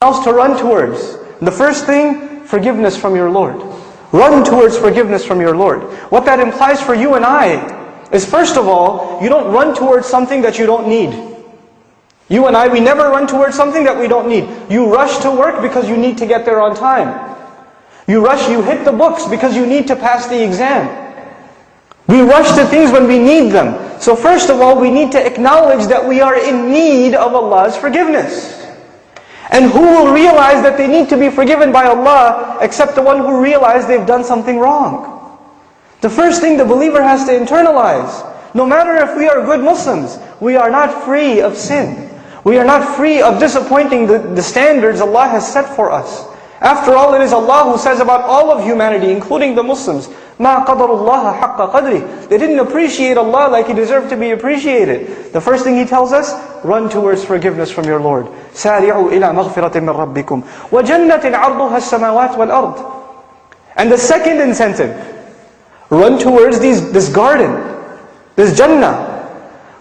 else to run towards. The first thing, forgiveness from your Lord. Run towards forgiveness from your Lord. What that implies for you and I is, first of all, you don't run towards something that you don't need. You and I, we never run towards something that we don't need. You rush to work because you need to get there on time. You hit the books because you need to pass the exam. We rush to things when we need them. So first of all, we need to acknowledge that we are in need of Allah's forgiveness. And who will realize that they need to be forgiven by Allah except the one who realized they've done something wrong? The first thing the believer has to internalize, no matter if we are good Muslims, we are not free of sin. We are not free of disappointing the standards Allah has set for us. After all, it is Allah who says about all of humanity, including the Muslims, مَا قَدَرُ اللَّهَ حَقَّ قَدْرِ. They didn't appreciate Allah like He deserved to be appreciated. The first thing He tells us, run towards forgiveness from your Lord. سَارِعُوا إِلَى مَغْفِرَةٍ مِّن رَبِّكُمْ وَجَنَّةٍ عَرْضُهَا السَّمَاوَاتُ وَالْأَرْضِ. And the second incentive, run towards this garden, this Jannah,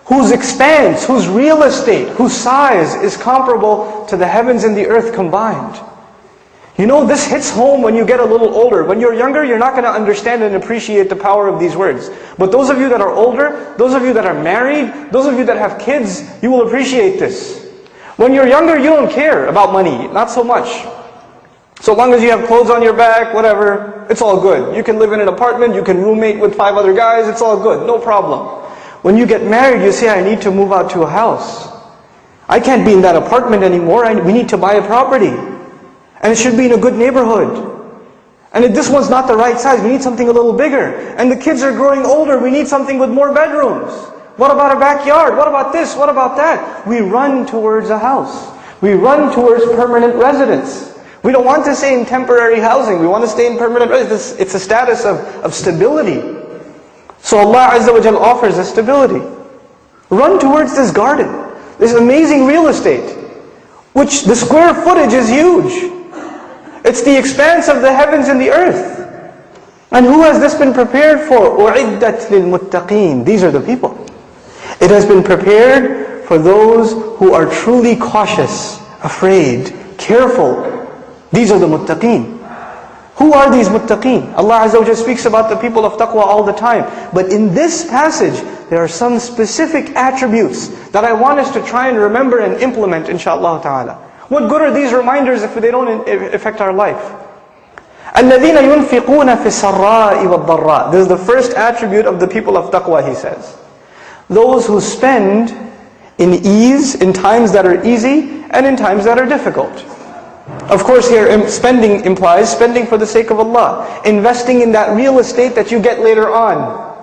whose expanse, whose real estate, whose size is comparable to the heavens and the earth combined. You know, this hits home when you get a little older. When you're younger, you're not going to understand and appreciate the power of these words. But those of you that are older, those of you that are married, those of you that have kids, you will appreciate this. When you're younger, you don't care about money, not so much. So long as you have clothes on your back, whatever, it's all good. You can live in an apartment, you can roommate with 5 other guys, it's all good, no problem. When you get married, you say, I need to move out to a house. I can't be in that apartment anymore, we need to buy a property. And it should be in a good neighborhood. And if this one's not the right size, we need something a little bigger. And the kids are growing older, we need something with more bedrooms. What about a backyard? What about this? What about that? We run towards a house. We run towards permanent residence. We don't want to stay in temporary housing. We want to stay in permanent residence. It's a status of stability. So Allah Azza wa Jal offers us stability. Run towards this garden, this amazing real estate, which the square footage is huge. It's the expanse of the heavens and the earth. And who has this been prepared for? أُعِدَّتْ لِلْمُتَّقِينَ. These are the people. It has been prepared for those who are truly cautious, afraid, careful. These are the muttaqeen. Who are these muttaqeen? Allah Azza wa Jalla speaks about the people of taqwa all the time. But in this passage, there are some specific attributes that I want us to try and remember and implement, inshaAllah ta'ala. What good are these reminders if they don't affect our life? الَّذِينَ يُنْفِقُونَ فِي السَّرَّاءِ وَالضَّرَّاءِ. This is the first attribute of the people of taqwa, he says. Those who spend in ease, in times that are easy, and in times that are difficult. Of course here, spending implies spending for the sake of Allah. Investing in that real estate that you get later on.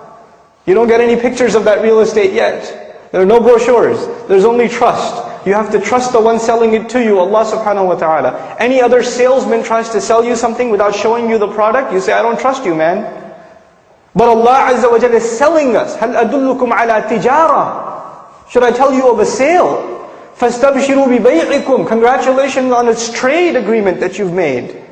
You don't get any pictures of that real estate yet. There are no brochures. There's only trust. You have to trust the one selling it to you, Allah subhanahu wa ta'ala. Any other salesman tries to sell you something without showing you the product, you say, I don't trust you, man. But Allah Azza wa Jalla is selling us. هَلْ أَدُلُّكُمْ عَلَى تِجَارَةٍ. Should I tell you of a sale? فَاسْتَبْشِرُوا بِبَيْعِكُمْ. Congratulations on its trade agreement that you've made.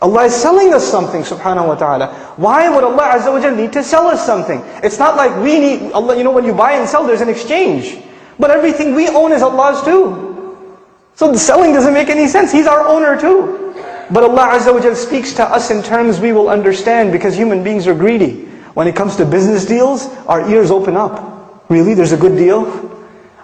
Allah is selling us something, subhanahu wa ta'ala. Why would Allah Azza wa Jalla need to sell us something? It's not like we need, Allah, you know, when you buy and sell, there's an exchange. But everything we own is Allah's too. So the selling doesn't make any sense. He's our owner too. But Allah Azza wa Jalla speaks to us in terms we will understand, because human beings are greedy. When it comes to business deals, our ears open up. Really? There's a good deal?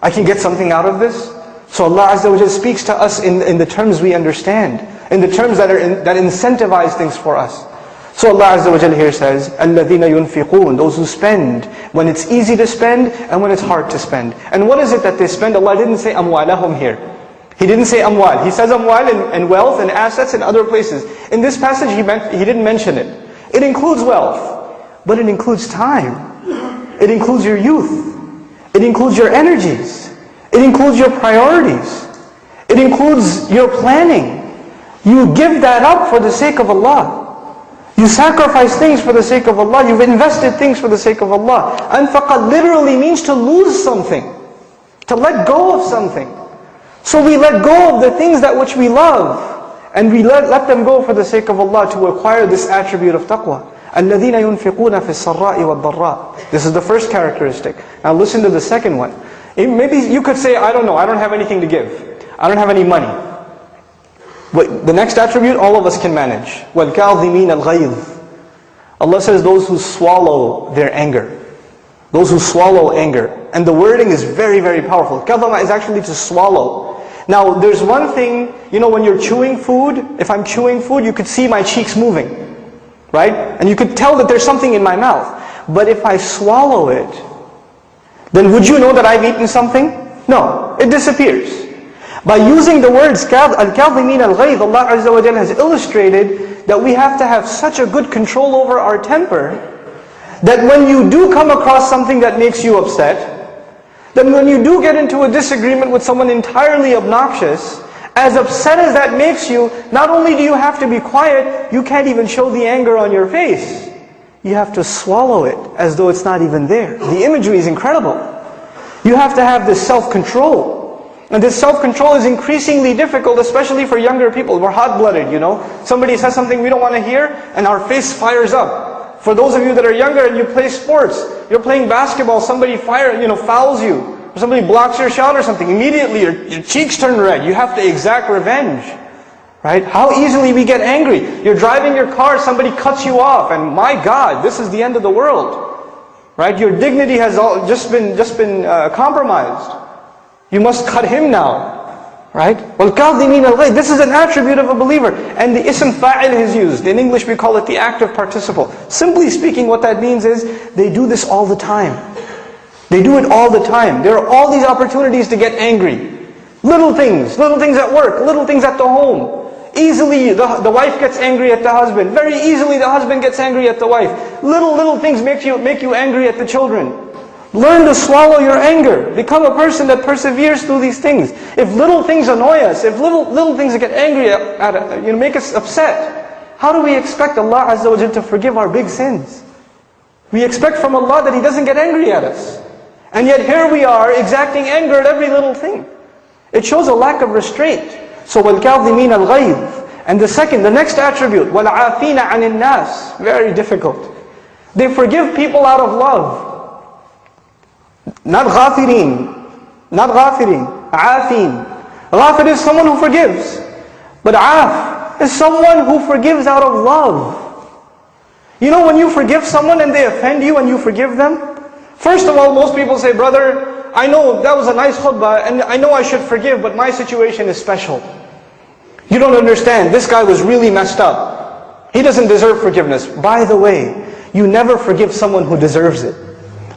I can get something out of this? So Allah Azza wa Jalla speaks to us in the terms we understand, in the terms that incentivize things for us. So Allah Azza wa Jalla here says, الَّذِينَ يُنْفِقُونَ. Those who spend when it's easy to spend and when it's hard to spend. And what is it that they spend? Allah didn't say amwalahum here. He didn't say amwal. He says amwal and wealth and assets in other places. In this passage he didn't mention it. It includes wealth, but it includes time. It includes your youth. It includes your energies. It includes your priorities. It includes your planning. You give that up for the sake of Allah. You sacrifice things for the sake of Allah. You've invested things for the sake of Allah. Anfaqa literally means to lose something. To let go of something. So we let go of the things that which we love. And we let them go for the sake of Allah to acquire this attribute of taqwa. الَّذِينَ يُنْفِقُونَ فِي السَّرَّاءِ وَالضَّرَّاءِ. This is the first characteristic. Now listen to the second one. Maybe you could say, I don't know, I don't have anything to give. I don't have any money. The next attribute, all of us can manage. وَالْكَاظِمِينَ الْغَيْظِ. Allah says those who swallow their anger. Those who swallow anger. And the wording is very, very powerful. Kadhama is actually to swallow. Now, there's one thing, when you're chewing food, if I'm chewing food, you could see my cheeks moving. Right? And you could tell that there's something in my mouth. But if I swallow it, then would you know that I've eaten something? No, it disappears. By using the words al-kadhimin al-ghayz, Allah Azza wa Jalla has illustrated that we have to have such a good control over our temper that when you do come across something that makes you upset, then when you do get into a disagreement with someone entirely obnoxious, as upset as that makes you, not only do you have to be quiet, you can't even show the anger on your face. You have to swallow it as though it's not even there. The imagery is incredible. You have to have this self-control. And this self-control is increasingly difficult, especially for younger people. We're hot-blooded, Somebody says something we don't want to hear, and our face fires up. For those of you that are younger and you play sports, you're playing basketball, somebody fouls you. Or somebody blocks your shot or something, immediately your cheeks turn red. You have to exact revenge. Right? How easily we get angry. You're driving your car, somebody cuts you off, and my God, this is the end of the world. Right? Your dignity has just been compromised. You must cut him now. Right? وَالْكَاظِمِينَ الْغَيْظِ. This is an attribute of a believer. And the ism fa'il is used. In English we call it the active participle. Simply speaking, what that means is, they do this all the time. They do it all the time. There are all these opportunities to get angry. Little things at work, little things at the home. Easily the wife gets angry at the husband. Very easily the husband gets angry at the wife. Little things make you angry at the children. Learn to swallow your anger. Become a person that perseveres through these things. If little things annoy us, if little things get angry at make us upset, how do we expect Allah Azza wa Jalla to forgive our big sins? We expect from Allah that He doesn't get angry at us. And yet here we are exacting anger at every little thing. It shows a lack of restraint. So وَالْكَاظِمِينَ الْغَيْظِ. And the next attribute, وَالْعَافِينَ عَنِ النَّاسِ. Very difficult. They forgive people out of love. Not ghafirin. Aafin. Ghafir is someone who forgives. But aaf is someone who forgives out of love. When you forgive someone and they offend you and you forgive them, first of all, most people say, brother, I know that was a nice khutbah and I know I should forgive, but my situation is special. You don't understand. This guy was really messed up. He doesn't deserve forgiveness. By the way, you never forgive someone who deserves it.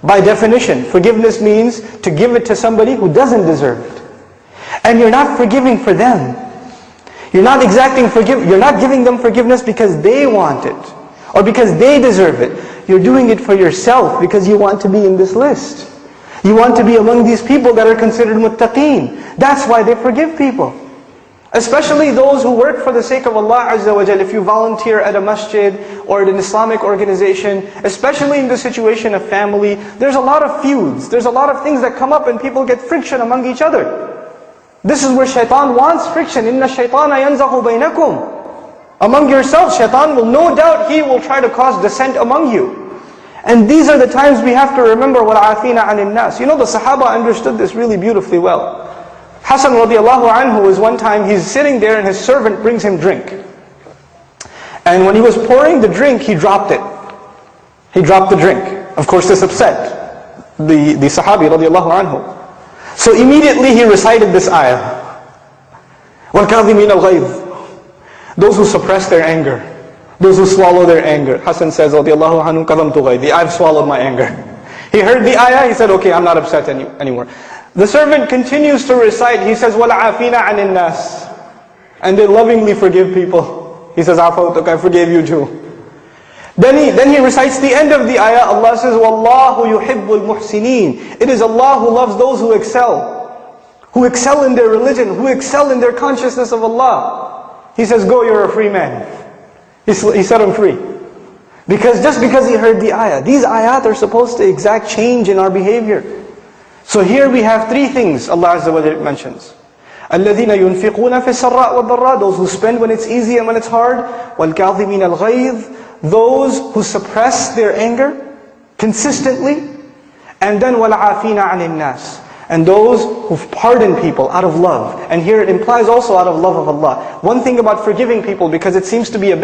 By definition, forgiveness means to give it to somebody who doesn't deserve it. And you're not forgiving for them. You're not you're not giving them forgiveness because they want it or because they deserve it. You're doing it for yourself because you want to be in this list. You want to be among these people that are considered muttaqeen. That's why they forgive people. Especially those who work for the sake of Allah Azza wa Jalla. If you volunteer at a masjid or at an Islamic organization, especially in the situation of family, there's a lot of feuds. There's a lot of things that come up and people get friction among each other. This is where shaitan wants friction. Inna shaytana yanzahu baynakum. Among yourselves, shaitan will no doubt, he will try to cause dissent among you. And these are the times we have to remember وَالْعَافِينَ عَنِ النَّاسِ. The Sahaba understood this really beautifully well. Hassan radiallahu anhu was one time, he's sitting there and his servant brings him drink. And when he was pouring the drink, he dropped it. He dropped the drink. Of course this upset the Sahabi radiallahu anhu. So immediately he recited this ayah. وَالْكَاظِمِينَ الْغَيْظِ. Those who suppress their anger. Those who swallow their anger. Hassan says, radiallahu anhu, كَظَمْتُ غَيْظِ. I've swallowed my anger. He heard the ayah, he said, okay, I'm not upset anymore. The servant continues to recite, he says, وَالْعَافِينَ عَنِ النَّاسِ. And they lovingly forgive people. He says, عَفَوْتُكَ, I forgave you too. Then he recites the end of the ayah. Allah says, وَاللَّهُ يُحِبُّ الْمُحْسِنِينَ. It is Allah who loves those who excel in their religion, who excel in their consciousness of Allah. He says, go, you're a free man. He set him free. Just because he heard the ayah. These ayat are supposed to exact change in our behavior. So here we have three things Allah Azza wa Jalla mentions. الَّذِينَ يُنْفِقُونَ فِي السَّرَّاءِ وَالضَّرَّاءِ. Those who spend when it's easy and when it's hard. وَالْكَاظِمِينَ الْغَيْظِ. Those who suppress their anger consistently. And then وَالْعَافِينَ عَنِ النَّاسِ. and those who pardon people out of love. And here it implies also out of love of Allah. One thing about forgiving people, because it seems to be a